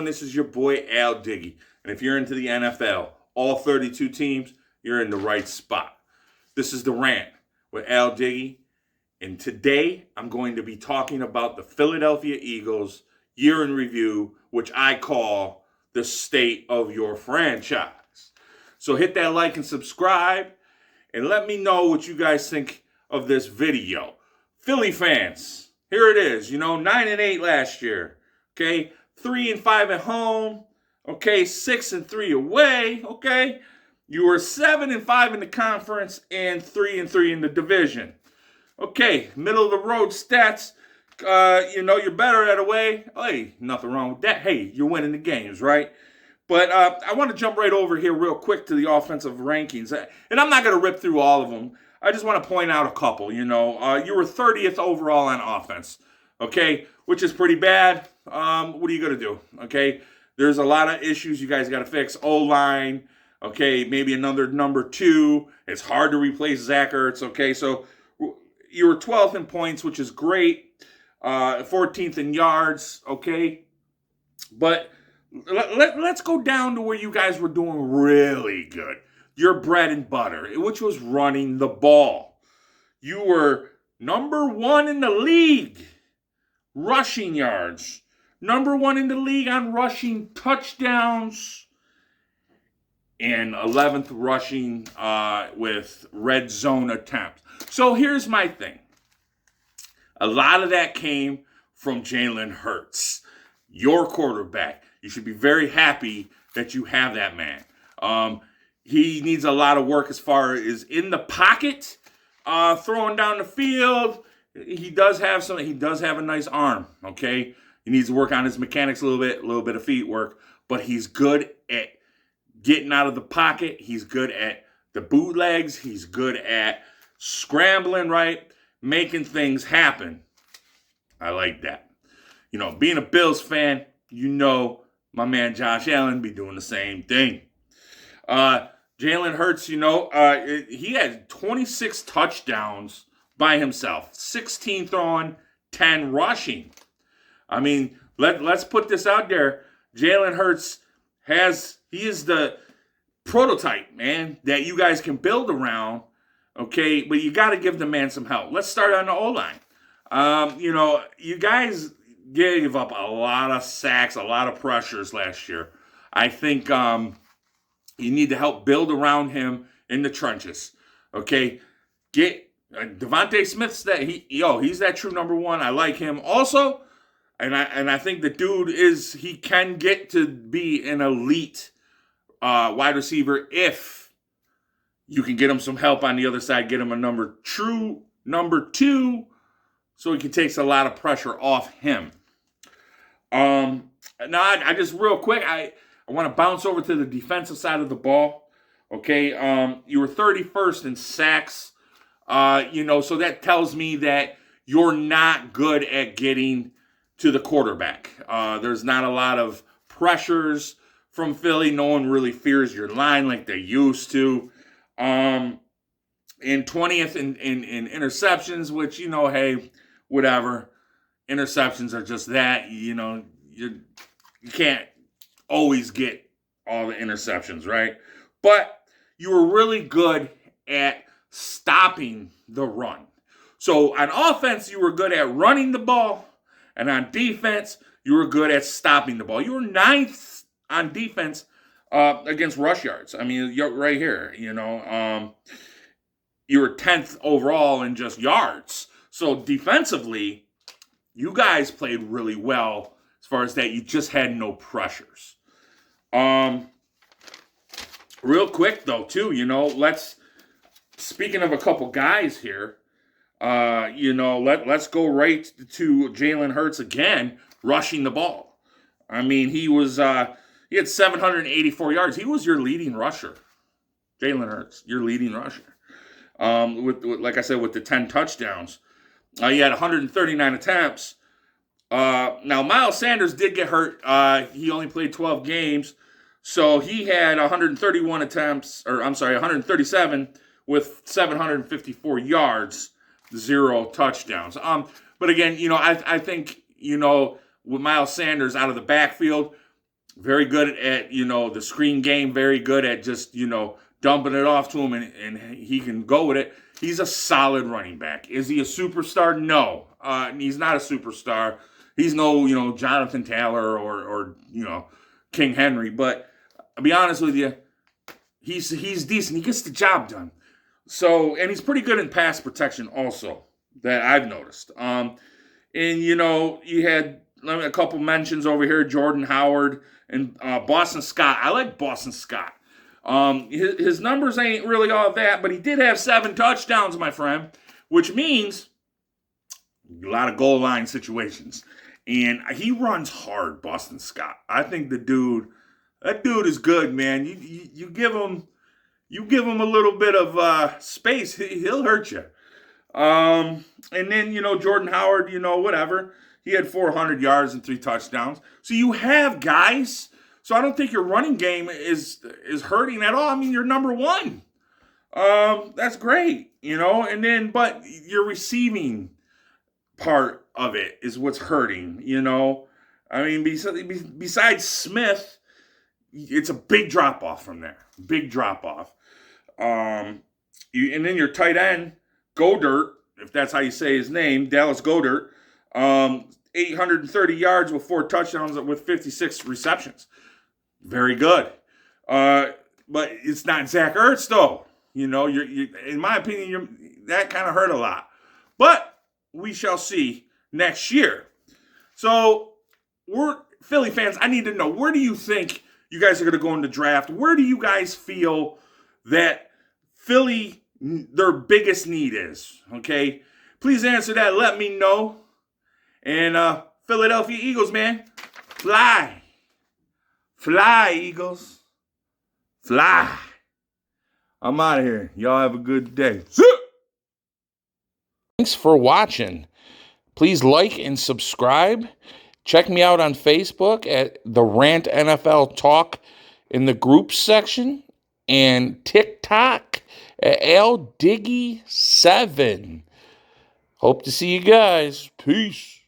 everyone. This is your boy Al Diggy. And if you're into the NFL, all 32 teams, you're in the right spot. This is The Rant with Al Diggy. And today I'm going to be talking about the Philadelphia Eagles year in review, which I call the state of your franchise. So hit that like and subscribe and let me know what you guys think of this video. Philly fans, here it is. 9-8 last year. Okay, 3-5 at home. Okay, 6-3 away. Okay, you were 7-5 in the conference and 3-3 in the division. Okay, middle of the road stats. You're better at away. Hey, nothing wrong with that. Hey, you're winning the games, right? But I want to jump right over here real quick to the offensive rankings, and I'm not going to rip through all of them. I just want to point out a couple. You were 30th overall on offense. Okay, which is pretty bad. What are you going to do? Okay, there's a lot of issues you guys got to fix. O-line, okay, maybe another number 2. It's hard to replace Zach Ertz, okay? So you were 12th in points, which is great. 14th in yards, okay? But let's go down to where you guys were doing really good. Your bread and butter, which was running the ball. You were number 1 in the league. Rushing yards, number 1 in the league on rushing touchdowns, and 11th rushing with red zone attempts. So here's my thing. A lot of that came from Jalen Hurts, your quarterback. You should be very happy that you have that man. He needs a lot of work as far as in the pocket, throwing down the field. He does have a nice arm, okay? He needs to work on his mechanics a little bit of feet work, but he's good at getting out of the pocket. He's good at the bootlegs. He's good at scrambling, right? Making things happen. I like that. Being a Bills fan, my man Josh Allen be doing the same thing. Jalen Hurts, he had 26 touchdowns by himself, 16 throwing, 10 rushing. I mean, let's put this out there. Jalen Hurts he is the prototype, man, that you guys can build around, okay? But you got to give the man some help. Let's start on the O-line. You guys gave up a lot of sacks, a lot of pressures last year. I think you need to help build around him in the trenches, okay? Get Devontae Smith's he's that true number 1. I like him also, and I think the dude he can get to be an elite wide receiver if you can get him some help on the other side, get him a true number 2, so he can take a lot of pressure off him. Now I just real quick I want to bounce over to the defensive side of the ball. Okay, you were 31st in sacks. So that tells me that you're not good at getting to the quarterback. There's not a lot of pressures from Philly. No one really fears your line like they used to. In 20th in interceptions, which, hey, whatever. Interceptions are just that. You can't always get all the interceptions, right? But you were really good at stopping the run. So on offense, you were good at running the ball, and on defense, you were good at stopping the ball. You were 9th on defense against rush yards. I mean, you're right here, you were 10th overall in just yards. So defensively, you guys played really well as far as that. You just had no pressures. Real quick, though, too, speaking of a couple guys here, let's go right to Jalen Hurts again, rushing the ball. I mean, he had 784 yards. He was your leading rusher. Jalen Hurts, your leading rusher. With like I said, with the 10 touchdowns. He had 139 attempts. Now, Miles Sanders did get hurt. He only played 12 games. So he had 137 with 754 yards, 0 touchdowns. But again, I think, with Miles Sanders out of the backfield, Very good at, the screen game. Very good at just, dumping it off to him and he can go with it. He's a solid running back. Is he a superstar? No. He's not a superstar. He's no, Jonathan Taylor or King Henry. But I'll be honest with you, he's decent. He gets the job done. So, and he's pretty good in pass protection also, that I've noticed. And, you had a couple mentions over here, Jordan Howard and Boston Scott. I like Boston Scott. His numbers ain't really all that, but he did have 7 touchdowns, my friend, which means a lot of goal line situations. And he runs hard, Boston Scott. I think that dude is good, man. You give him a little bit of space, he'll hurt you. And then, Jordan Howard, whatever. He had 400 yards and 3 touchdowns. So you have guys. So I don't think your running game is hurting at all. I mean, you're number 1. That's great, And then, but your receiving part of it is what's hurting, I mean, besides Smith, it's a big drop off from there. Big drop off. And then your tight end, Goddard, if that's how you say his name, Dallas Goddard, 830 yards with 4 touchdowns with 56 receptions. Very good. But it's not Zach Ertz, though. You're in my opinion, that kind of hurt a lot. But we shall see next year. So, we're Philly fans. I need to know, where do you think you guys are going to go in the draft? Where do you guys feel that Philly, their biggest need is? Okay? Please answer that. Let me know. And Philadelphia Eagles, man, fly. Fly, Eagles. Fly. I'm out of here. Y'all have a good day. Thanks for watching. Please like and subscribe. Check me out on Facebook at the Rant NFL Talk in the groups section, and TikTok at LDiggy7. Hope to see you guys. Peace.